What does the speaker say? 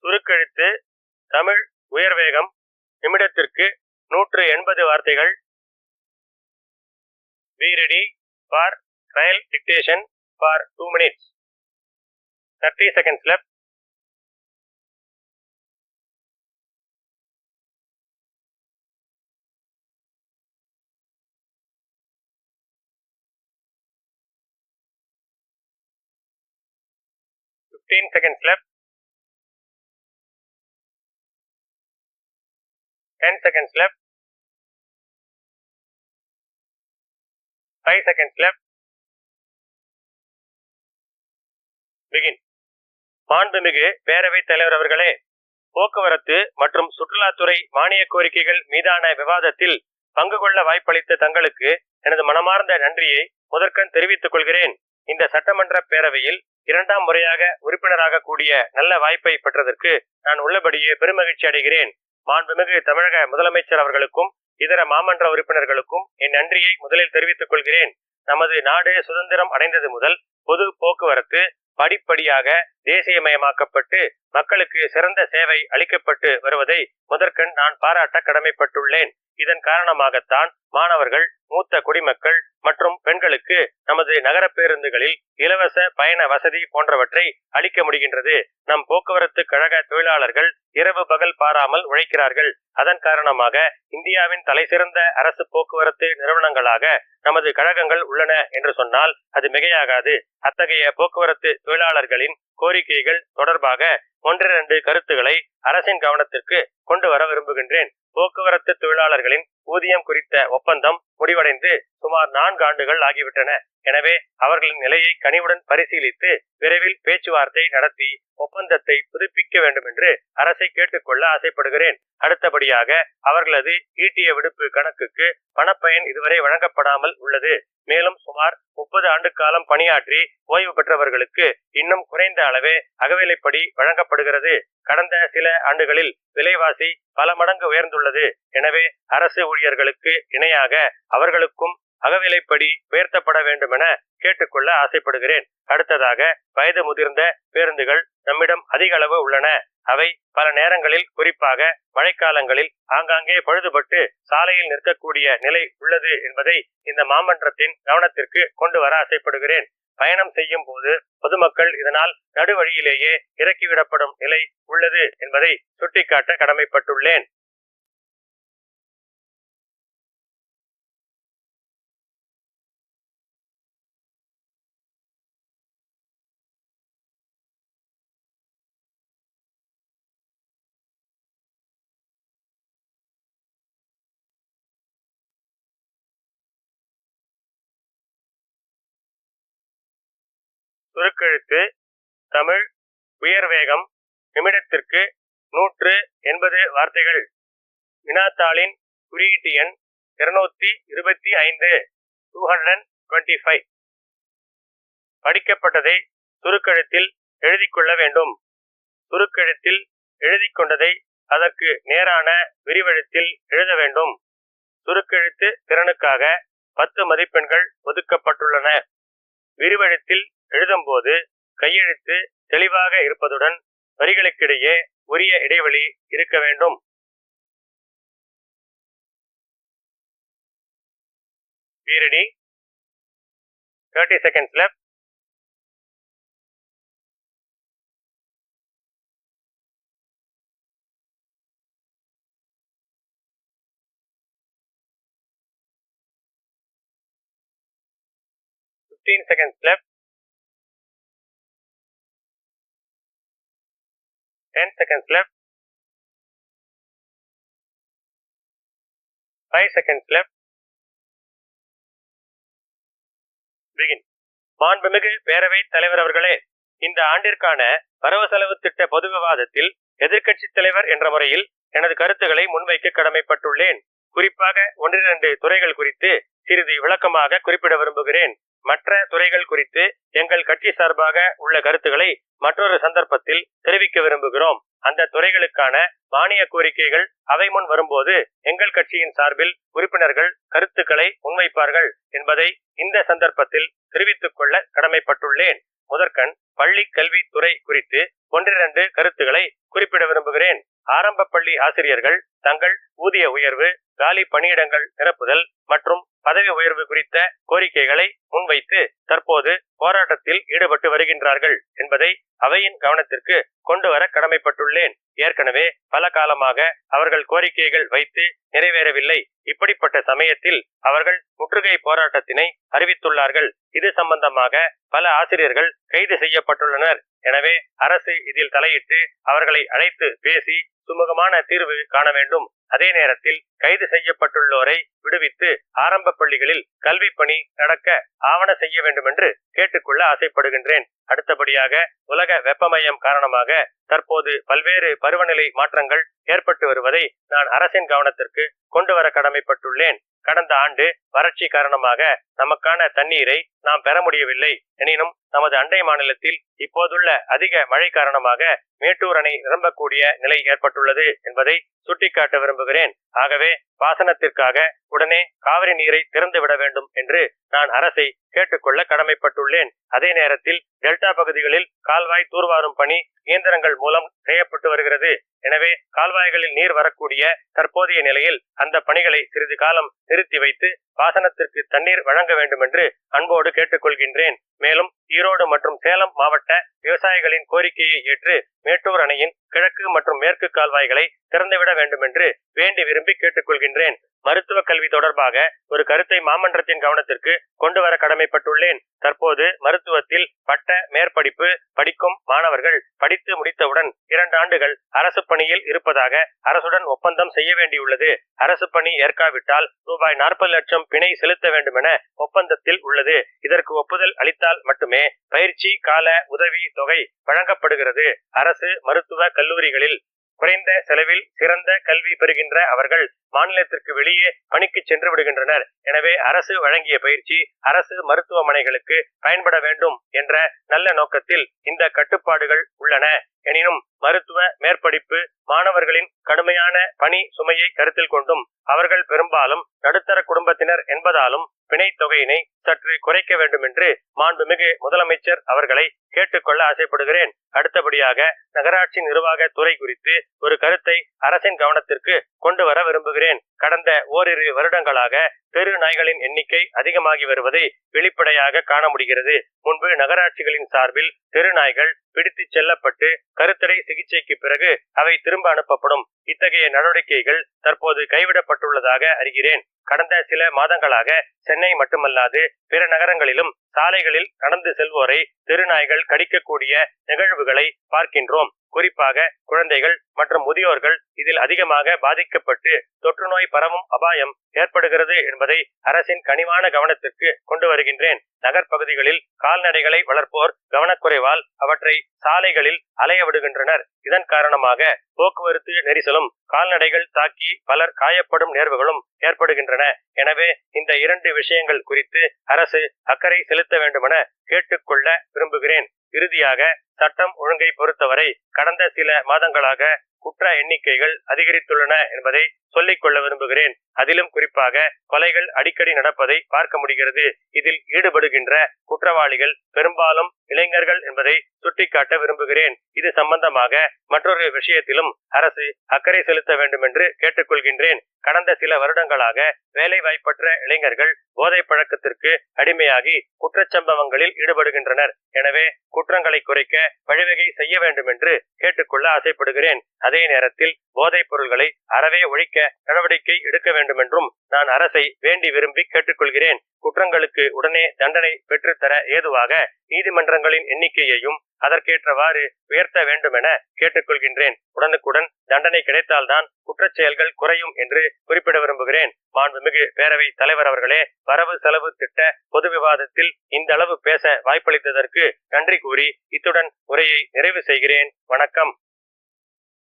சுருக்கெழுத்து தமிழ் உயர்வேகம் நிமிடத்திற்கு 180 வார்த்தைகள். Be ready for trial dictation for 2 minutes. 30 seconds left. Fifteen seconds left. 10 seconds left. 5 seconds left. Begin. மாண்புமிகு பேரவைத் தலைவர் அவர்களே, போக்குவரத்து மற்றும் சுற்றுலாத்துறை மானிய கோரிக்கைகள் மீதான விவாதத்தில் பங்கு கொள்ள வாய்ப்பளித்த தங்களுக்கு எனது மனமார்ந்த நன்றியை முதற்கண் தெரிவித்துக் கொள்கிறேன். இந்த சட்டமன்ற பேரவையில் 2ஆம் முறையாக உறுப்பினராக கூடிய நல்ல வாய்ப்பை பெற்றதற்கு நான் உள்ளபடியே பெருமகிழ்ச்சி அடைகிறேன். மாண்புமிகு தமிழக முதலமைச்சர் அவர்களுக்கும் இதர மாமன்ற உறுப்பினர்களுக்கும் என் நன்றியை முதலில் தெரிவித்துக் கொள்கிறேன். நமது நாடு சுதந்திரம் அடைந்தது முதல் பொது போக்குவரத்து படிப்படியாக தேசியமயமாக்கப்பட்டு மக்களுக்கு சிறந்த சேவை அளிக்கப்பட்டு வருவதை முதற்கண் நான் பாராட்ட கடமைப்பட்டுள்ளேன். இதன் காரணமாகத்தான் மாணவர்கள், மூத்த குடிமக்கள் மற்றும் பெண்களுக்கு நமது நகர பேருந்துகளில் இலவச பயண வசதி போன்றவற்றை அளிக்க முடிகின்றது. நம் போக்குவரத்து கழக தொழிலாளர்கள் இரவு பகல் பாராமல் உழைக்கிறார்கள். அதன் காரணமாக இந்தியாவின் தலைசிறந்த அரசு போக்குவரத்து நிறுவனங்களாக நமது கழகங்கள் உள்ளன என்று சொன்னால் அது மிகையாகாது. அத்தகைய போக்குவரத்து தொழிலாளர்களின் கோரிக்கைகள் தொடர்பாக 1-2 கருத்துக்களை அரசின் கவனத்திற்கு கொண்டு வர விரும்புகின்றேன். போக்குவரத்து தொழிலாளர்களின் ஊதியம் குறித்த ஒப்பந்தம் முடிவடைந்து சுமார் 4 ஆண்டுகள் ஆகிவிட்டன. எனவே அவர்களின் நிலையை கனிவுடன் பரிசீலித்து விரைவில் பேச்சுவார்த்தை நடத்தி ஒப்பந்தத்தை புதுப்பிக்க வேண்டும் என்று அரசை கேட்டுக்கொள்ள ஆசைப்படுகிறேன். அடுத்தபடியாக அவர்களது ஈட்டிய விடுப்பு கணக்குக்கு பணப்பயன் இதுவரை வழங்கப்படாமல் உள்ளது. மேலும் சுமார் 30 ஆண்டு காலம் பணியாற்றி ஓய்வு பெற்றவர்களுக்கு இன்னும் குறைந்த அளவே அகவிலைப்படி வழங்கப்படுகிறது. கடந்த சில ஆண்டுகளில் விலைவாசி பல மடங்கு உயர்ந்துள்ளது. எனவே அரசு ஊழியர்களுக்கு இணையாக அவர்களுக்கும் அகவிலைப்படி உயர்த்தப்பட வேண்டும் என கேட்டுக்கொள்ள ஆசைப்படுகிறேன். அடுத்ததாக வயது முதிர்ந்த பேருந்துகள் நம்மிடம் அதிக அளவு உள்ளன. அவை பல நேரங்களில், குறிப்பாக மழைக்காலங்களில் ஆங்காங்கே பழுதுபட்டு சாலையில் நிற்கக்கூடிய நிலை உள்ளது என்பதை இந்த மாமன்றத்தின் கவனத்திற்கு கொண்டு வர ஆசைப்படுகிறேன். பயணம் செய்யும் போது பொதுமக்கள் இதனால் நடுவழியிலேயே இறக்கிவிடப்படும் நிலை உள்ளது என்பதை சுட்டிக்காட்ட கடமைப்பட்டுள்ளேன். சுருக்கெழுத்து தமிழ் உயர்வேகம் நிமிடத்திற்கு 180 வார்த்தைகள். வினாத்தாளின் குறியீட்டு எண் 225. 225. படிக்கப்பட்டதை சுருக்கெழுத்தில் எழுதிக்கொள்ள வேண்டும். சுருக்கெழுத்தில் எழுதிக் கொண்டதை அதற்கு நேரான விரிவெழுத்தில் எழுத வேண்டும். சுருக்கெழுத்து திறனுக்காக 10 மதிப்பெண்கள் ஒதுக்கப்பட்டுள்ளன. விரிவெழுத்தில் எழுதும்போது கையெழுத்து தெளிவாக இருப்பதுடன் வரிகளுக்கிடையே உரிய இடைவெளி இருக்க வேண்டும். Be ready. 30 seconds left. Seconds left. 10 seconds left. 5 seconds left. Begin. மாண்புமிகு பேரவைத் தலைவர் அவர்களே, இந்த ஆண்டிற்கான வரவு செலவு திட்ட பொது விவாதத்தில் எதிர்க்கட்சி தலைவர் என்ற முறையில் எனது கருத்துக்களை முன்வைக்க கடமைப்பட்டுள்ளேன். குறிப்பாக 1-2 துறைகள் குறித்து சிறிது விளக்கமாக குறிப்பிட விரும்புகிறேன். மற்ற துறைகள் குறித்து எங்கள் கட்சி சார்பாக உள்ள கருத்துக்களை மற்றொரு சந்தர்ப்பத்தில் தெரிவிக்க விரும்புகிறோம். அந்த துறைகளுக்கான மானிய கோரிக்கைகள் அவை முன் வரும்போது எங்கள் கட்சியின் சார்பில் உறுப்பினர்கள் கருத்துக்களை முன்வைப்பார்கள் என்பதை இந்த சந்தர்ப்பத்தில் தெரிவித்துக் கொள்ள கடமைப்பட்டுள்ளேன். முதற்கண் பள்ளி கல்வித்துறை குறித்து 1-2 கருத்துக்களை குறிப்பிட குறிப்பிட விரும்புகிறேன். ஆரம்ப பள்ளி ஆசிரியர்கள் தங்கள் ஊதிய உயர்வு, காலி பணியிடங்கள் நிரப்புதல் மற்றும் பதவி உயர்வு குறித்த கோரிக்கைகளை முன்வைத்து தற்போது போராட்டத்தில் ஈடுபட்டு வருகின்றார்கள் என்பதை அவையின் கவனத்திற்கு கொண்டு வர கடமைப்பட்டுள்ளேன். ஏற்கனவே பல காலமாக அவர்கள் கோரிக்கைகள் வைத்து நிறைவேறவில்லை. இப்படிப்பட்ட சமயத்தில் அவர்கள் முற்றுகை போராட்டத்தினை அறிவித்துள்ளார்கள். இது சம்பந்தமாக பல ஆசிரியர்கள் கைது செய்யப்பட்டுள்ளனர். எனவே அரசு இதில் தலையிட்டு அவர்களை அழைத்து பேசி சுமூகமான தீர்வு காண வேண்டும். அதே நேரத்தில் கைது செய்யப்பட்டுள்ளோரை விடுவித்து ஆரம்ப பள்ளிகளில் கல்வி பணி நடக்க ஆவண செய்ய வேண்டும் என்று கேட்டுக்கொள்ள ஆசைப்படுகின்றேன். அடுத்தபடியாக உலக வெப்பமயம் காரணமாக தற்போது பல்வேறு பருவநிலை மாற்றங்கள் ஏற்பட்டு வருவதை நான் அரசின் கவனத்திற்கு கொண்டு வர கடமைப்பட்டுள்ளேன். கடந்த ஆண்டு வறட்சி காரணமாக நமக்கான தண்ணீரை நாம் பெற முடியவில்லை. எனினும் நமது அண்டை மாநிலத்தில் இப்போதுள்ள அதிக மழை காரணமாக மேட்டூர் அணை நிரம்பக்கூடிய நிலை ஏற்பட்டுள்ளது என்பதை சுட்டிக்காட்ட விரும்புகிறேன். ஆகவே பாசனத்திற்காக உடனே காவிரி நீரை திறந்து விட வேண்டும் என்று நான் அரசை கேட்டுக்கொள்ள கடமைப்பட்டுள்ளேன். அதே நேரத்தில் டெல்டா பகுதிகளில் கால்வாய் தூர்வாரும் பணி இயந்திரங்கள் மூலம் செய்யப்பட்டு வருகிறது. எனவே கால்வாய்களில் நீர் வரக்கூடிய தற்போதைய நிலையில் அந்த பணிகளை சிறிது காலம் நிறுத்தி வைத்து பாசனத்திற்கு தண்ணீர் வழங்க வேண்டும் என்று அன்போடு கேட்டுக்கொள்கின்றேன். மேலும் ஈரோடு மற்றும் சேலம் மாவட்ட விவசாயிகளின் கோரிக்கையை ஏற்று மேட்டூர் அணையின் கிழக்கு மற்றும் மேற்கு கால்வாய்களை திறந்துவிட வேண்டும் என்று வேண்டி விரும்பி கேட்டுக்கொள்கின்றேன். மருத்துவ கல்வி தொடர்பாக ஒரு கருத்தை மாமன்றத்தின் கவனத்திற்கு கொண்டு வர கடமைப்பட்டுள்ளேன். தற்போது மருத்துவத்தில் பட்ட மேற்படிப்பு படிக்கும் மாணவர்கள் படித்து முடித்தவுடன் 2 ஆண்டுகள் அரசு பணியில் இருப்பதாக அரசுடன் ஒப்பந்தம் செய்ய வேண்டியுள்ளது. அரசு பணி ஏற்காவிட்டால் ரூபாய் 40 லட்சம் பிணை செலுத்த வேண்டும் என ஒப்பந்தத்தில் உள்ளது. இதற்கு ஒப்புதல் அளித்தால் மட்டுமே பயிற்சி கால உதவி தொகை வழங்கப்படுகிறது. அரசு மருத்துவ கல்லூரிகளில் குறைந்த செலவில் சிறந்த கல்வி பெறுகின்ற அவர்கள் மாநிலத்திற்கு வெளியே பணிக்கு சென்று விடுகின்றனர். எனவே அரசு வழங்கிய பயிற்சி அரசு மருத்துவமனைகளுக்கு பயன்பட வேண்டும் என்ற நல்ல நோக்கத்தில் இந்த கட்டுப்பாடுகள் உள்ளன. எனினும் மருத்துவ மேற்படிப்பு மாணவர்களின் கடுமையான பணி சுமையை கருத்தில் கொண்டும் அவர்கள் பெரும்பாலும் நடுத்தர குடும்பத்தினர் என்பதாலும் பிணை தொகையினை சற்று குறைக்க வேண்டும் என்று மாண்புமிகு முதலமைச்சர் அவர்களை கேட்டுக்கொள்ள ஆசைப்படுகிறேன். அடுத்தபடியாக நகராட்சி நிர்வாக துறை குறித்து ஒரு கருத்தை அரசின் கவனத்திற்கு கொண்டு வர விரும்புகிறேன். கடந்த ஓரிரு வருடங்களாக தெரு நாய்களின் எண்ணிக்கை அதிகமாகி வருவதை வெளிப்படையாக காண முடிகிறது. முன்பு நகராட்சிகளின் சார்பில் தெரு நாய்கள் பிடித்து செல்லப்பட்டு கருத்தடை சிகிச்சைக்கு பிறகு அவை திரும்ப அனுப்பப்படும். இத்தகைய நடவடிக்கைகள் தற்போது கைவிடப்பட்டுள்ளதாக அறிகிறேன். கடந்த சில மாதங்களாக சென்னை மட்டுமல்லாது பிற நகரங்களிலும் சாலைகளில் நடந்து செல்வோரை தெருநாய்கள் கடிக்கக்கூடிய நிகழ்வுகளை பார்க்கின்றோம். குறிப்பாக குழந்தைகள் மற்றும் முதியோர்கள் இதில் அதிகமாக பாதிக்கப்பட்டு தொற்று நோய் பரவும் அபாயம் ஏற்படுகிறது என்பதை அரசின் கனிவான கவனத்திற்கு கொண்டு வருகின்றேன். நகர்ப்பகுதிகளில் கால்நடைகளை வளர்ப்போர் கவனக்குறைவால் அவற்றை சாலைகளில் அலைய விடுகின்றனர். இதன் காரணமாக போக்குவரத்து நெரிசலும் கால்நடைகள் தாக்கி பலர் காயப்படும் நேர்வுகளும் ஏற்படுகின்றன. எனவே இந்த 2 விஷயங்கள் குறித்து அரசு அக்கறை செலுத்த வேண்டுமென கேட்டுக்கொள்ள விரும்புகிறேன். இறுதியாக சட்டம் ஒழுங்கை பொறுத்தவரை கடந்த சில மாதங்களாக குற்ற எண்ணிக்கைகள் அதிகரித்துள்ளன என்பதை சொல்லிக் கொள்ள விரும்புகிறேன். அதிலும் குறிப்பாக கொலைகள் அடிக்கடி நடப்பதை பார்க்க முடிகிறது. இதில் ஈடுபடுகின்ற குற்றவாளிகள் பெரும்பாலும் இளைஞர்கள் என்பதை சுட்டிக்காட்ட விரும்புகிறேன். இது சம்பந்தமாக மற்றொரு விஷயத்திலும் அரசு அக்கறை செலுத்த வேண்டும் என்று கேட்டுக்கொள்கின்றேன். கடந்த சில வருடங்களாக வேலை வாய்ப்பற்ற இளைஞர்கள் போதை பழக்கத்திற்கு அடிமையாகி குற்றச்சம்பவங்களில் ஈடுபடுகின்றனர். எனவே குற்றங்களை குறைக்க வழிவகை செய்ய வேண்டும் என்று கேட்டுக்கொள்ள ஆசைப்படுகிறேன். அதே நேரத்தில் போதைப் பொருள்களை அறவே ஒழிக்க நடவடிக்கை எடுக்க வேண்டும் என்றும் நான் அரசை வேண்டி விரும்பி கேட்டுக்கொள்கிறேன். குற்றங்களுக்கு உடனே தண்டனை பெற்றுத்தர ஏதுவாக நீதிமன்றங்களின் எண்ணிக்கையையும் அதற்கேற்றவாறு உயர்த்த வேண்டும் என கேட்டுக்கொள்கின்றேன். உடனுக்குடன் தண்டனை கிடைத்தால்தான் குற்றச் செயல்கள் குறையும் என்று குறிப்பிட விரும்புகிறேன். மாண்புமிகு பேரவை தலைவர் அவர்களே, வரவு செலவு திட்ட பொது விவாதத்தில் இந்த அளவு பேச வாய்ப்பளித்ததற்கு நன்றி கூறி இத்துடன் உரையை நிறைவு செய்கிறேன். வணக்கம்.